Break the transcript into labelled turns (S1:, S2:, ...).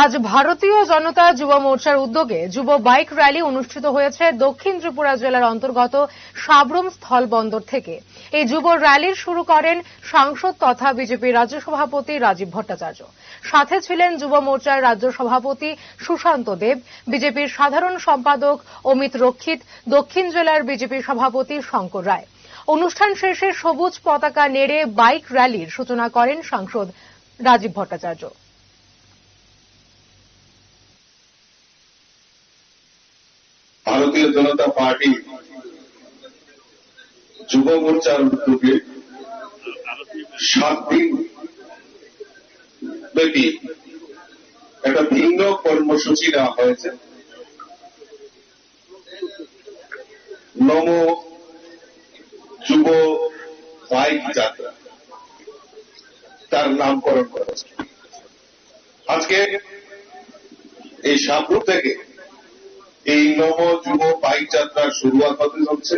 S1: আজ ভারতীয় জনতা যুব মোর্চার উদ্যোগে যুব বাইক র্যালি অনুষ্ঠিত হয়েছে দক্ষিণ ত্রিপুরা জেলার অন্তর্গত সাব্রুম স্থলবন্দর থেকে। এই যুব র্যালির শুরু করেন সাংসদ তথা বিজেপি রাজ্য সভাপতি রাজীব ভট্টাচার্য। সাথে ছিলেন যুব মোর্চার রাজ্য সভাপতি সুশান্ত দেব, বিজেপির সাধারণ সম্পাদক অমিত রক্ষিত, দক্ষিণ জেলার বিজেপি সভাপতি শঙ্কর রায়। অনুষ্ঠান শেষে সবুজ পতাকা নেড়ে বাইক র্যালির সূচনা করেন সাংসদ রাজীব ভট্টাচার্য।
S2: ভারতীয় জনতা পার্টি যুব মোর্চার উদ্যোগে 7 দিন ব্যাপী একটা ভিন্ন কর্মসূচি নেওয়া হয়েছে। নম যুব বাইক যাত্রা তার নামকরণ করেছে। আজকে এই সাব্রুম থেকে এই নব যুব বাইক যাত্রার শুরুয়াত হতে যাচ্ছে।